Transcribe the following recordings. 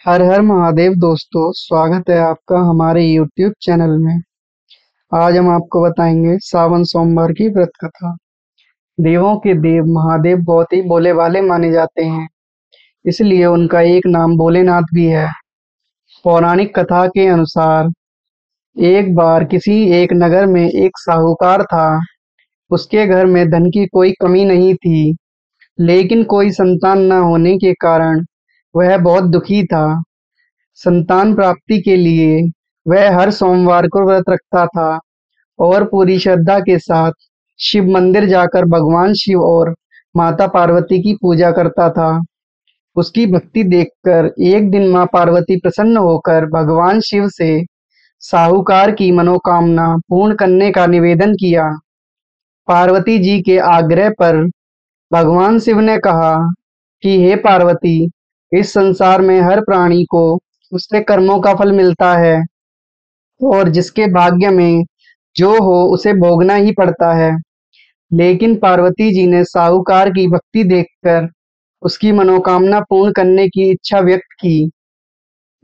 हर हर महादेव दोस्तों, स्वागत है आपका हमारे YouTube चैनल में। आज हम आपको बताएंगे सावन सोमवार की व्रत कथा। देवों के देव महादेव बहुत ही भोले भाले माने जाते हैं, इसलिए उनका एक नाम भोलेनाथ भी है। पौराणिक कथा के अनुसार एक बार किसी एक नगर में एक साहूकार था। उसके घर में धन की कोई कमी नहीं थी, लेकिन कोई संतान न होने के कारण वह बहुत दुखी था। संतान प्राप्ति के लिए वह हर सोमवार को व्रत रखता था और पूरी श्रद्धा के साथ शिव मंदिर जाकर भगवान शिव और माता पार्वती की पूजा करता था। उसकी भक्ति देखकर एक दिन मां पार्वती प्रसन्न होकर भगवान शिव से साहूकार की मनोकामना पूर्ण करने का निवेदन किया। पार्वती जी के आग्रह पर भगवान शिव ने कहा कि हे पार्वती, इस संसार में हर प्राणी को उसके कर्मों का फल मिलता है और जिसके भाग्य में जो हो उसे भोगना ही पड़ता है। लेकिन पार्वती जी ने साहूकार की भक्ति देखकर उसकी मनोकामना पूर्ण करने की इच्छा व्यक्त की।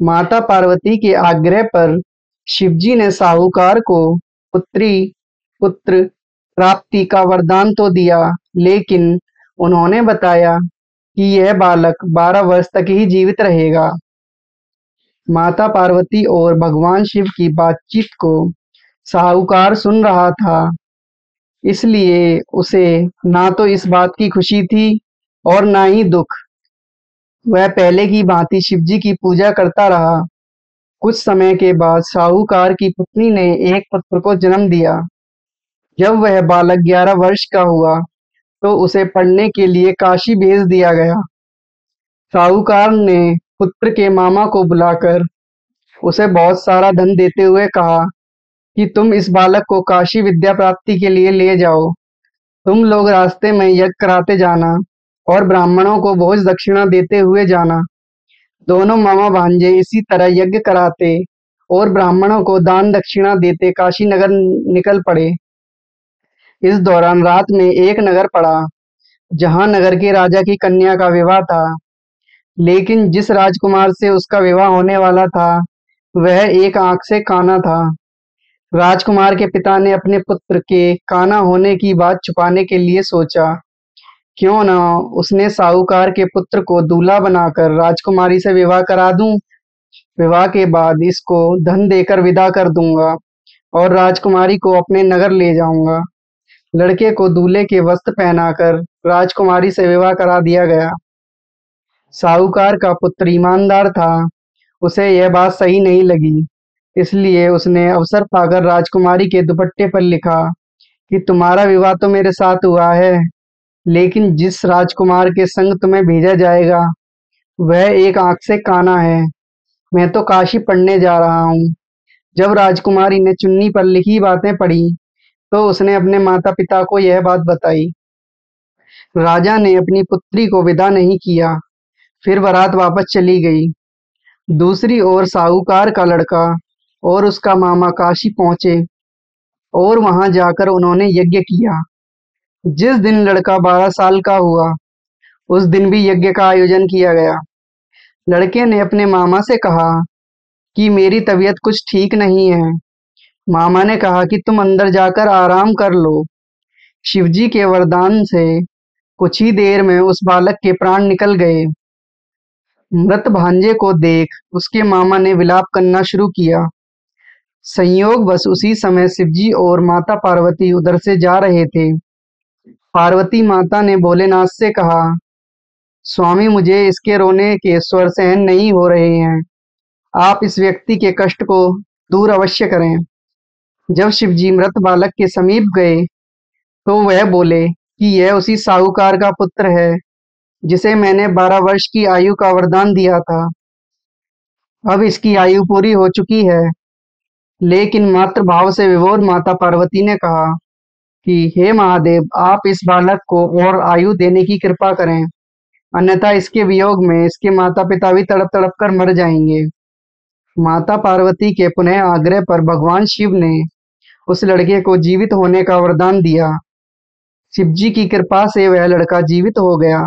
माता पार्वती के आग्रह पर शिवजी ने साहूकार को पुत्री पुत्र प्राप्ति का वरदान तो दिया, लेकिन उन्होंने बताया कि यह बालक 12 वर्ष तक ही जीवित रहेगा। माता पार्वती और भगवान शिव की बातचीत को साहूकार सुन रहा था, इसलिए उसे ना तो इस बात की खुशी थी और ना ही दुख। वह पहले की भांति शिवजी की पूजा करता रहा। कुछ समय के बाद साहूकार की पत्नी ने एक पुत्र को जन्म दिया। जब वह बालक 11 वर्ष का हुआ तो उसे पढ़ने के लिए काशी भेज दिया गया। साहूकार ने पुत्र के मामा को बुलाकर उसे बहुत सारा धन देते हुए कहा कि तुम इस बालक को काशी विद्या प्राप्ति के लिए ले जाओ। तुम लोग रास्ते में यज्ञ कराते जाना और ब्राह्मणों को भोज दक्षिणा देते हुए जाना। दोनों मामा भांजे इसी तरह यज्ञ कराते और ब्राह्मणों को दान दक्षिणा देते काशी नगर निकल पड़े। इस दौरान रात में एक नगर पड़ा जहां नगर के राजा की कन्या का विवाह था, लेकिन जिस राजकुमार से उसका विवाह होने वाला था वह एक आंख से काना था। राजकुमार के पिता ने अपने पुत्र के काना होने की बात छुपाने के लिए सोचा, क्यों न उसने साहूकार के पुत्र को दूल्हा बनाकर राजकुमारी से विवाह करा दूं। विवाह के बाद इसको धन देकर विदा कर दूंगा और राजकुमारी को अपने नगर ले जाऊंगा। लड़के को दूल्हे के वस्त्र पहनाकर राजकुमारी से विवाह करा दिया गया। साहूकार का पुत्र ईमानदार था, उसे यह बात सही नहीं लगी, इसलिए उसने अवसर पाकर राजकुमारी के दुपट्टे पर लिखा कि तुम्हारा विवाह तो मेरे साथ हुआ है, लेकिन जिस राजकुमार के संग तुम्हें भेजा जाएगा वह एक आंख से काना है। मैं तो काशी पढ़ने जा रहा हूँ। जब राजकुमारी ने चुन्नी पर लिखी बातें पढ़ी तो उसने अपने माता पिता को यह बात बताई। राजा ने अपनी पुत्री को विदा नहीं किया, फिर बारात वापस चली गई। दूसरी ओर साहूकार का लड़का और उसका मामा काशी पहुंचे और वहां जाकर उन्होंने यज्ञ किया। जिस दिन लड़का 12 साल का हुआ उस दिन भी यज्ञ का आयोजन किया गया। लड़के ने अपने मामा से कहा कि मेरी तबीयत कुछ ठीक नहीं है। मामा ने कहा कि तुम अंदर जाकर आराम कर लो। शिवजी के वरदान से कुछ ही देर में उस बालक के प्राण निकल गए। मृत भांजे को देख उसके मामा ने विलाप करना शुरू किया। संयोग बस उसी समय शिवजी और माता पार्वती उधर से जा रहे थे। पार्वती माता ने भोलेनाथ से कहा, स्वामी, मुझे इसके रोने के स्वर सहन नहीं हो रहे हैं। आप इस व्यक्ति के कष्ट को दूर अवश्य करें। जब शिवजी मृत बालक के समीप गए तो वह बोले कि यह उसी साहूकार का पुत्र है जिसे मैंने 12 वर्ष की आयु का वरदान दिया था। अब इसकी आयु पूरी हो चुकी है। लेकिन मातृ भाव से विभोर माता पार्वती ने कहा कि हे महादेव, आप इस बालक को और आयु देने की कृपा करें, अन्यथा इसके वियोग में इसके माता पिता भी तड़प तड़प कर मर जाएंगे। माता पार्वती के पुनः आग्रह पर भगवान शिव ने उस लड़के को जीवित होने का वरदान दिया। शिवजी की कृपा से वह लड़का जीवित हो गया।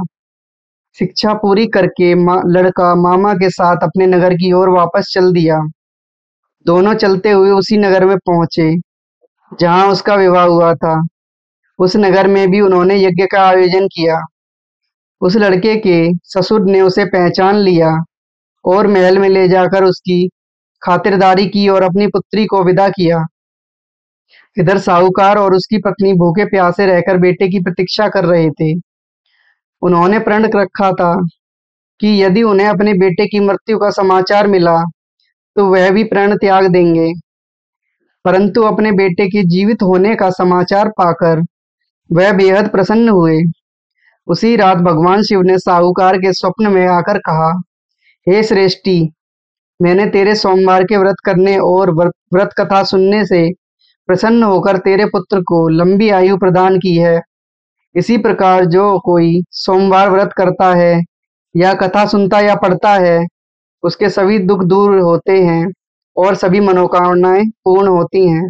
शिक्षा पूरी करके लड़का मामा के साथ अपने नगर की ओर वापस चल दिया। दोनों चलते हुए उसी नगर में पहुंचे जहां उसका विवाह हुआ था। उस नगर में भी उन्होंने यज्ञ का आयोजन किया। उस लड़के के ससुर ने उसे पहचान लिया और महल में ले जाकर उसकी खातिरदारी की और अपनी पुत्री को विदा किया। इधर साहूकार और उसकी पत्नी भूखे प्यासे रहकर बेटे की प्रतीक्षा कर रहे थे। उन्होंने प्रण रखा था कि यदि उन्हें अपने बेटे की मृत्यु का समाचार मिला तो वह भी प्राण त्याग देंगे। परंतु अपने बेटे के जीवित होने का समाचार पाकर वह बेहद प्रसन्न हुए। उसी रात भगवान शिव ने साहूकार के स्वप्न में आकर कहा, हे श्रेष्ठी, मैंने तेरे सोमवार के व्रत करने और व्रत कथा सुनने से प्रसन्न होकर तेरे पुत्र को लंबी आयु प्रदान की है। इसी प्रकार जो कोई सोमवार व्रत करता है या कथा सुनता या पढ़ता है, उसके सभी दुख दूर होते हैं और सभी मनोकामनाएं पूर्ण होती हैं।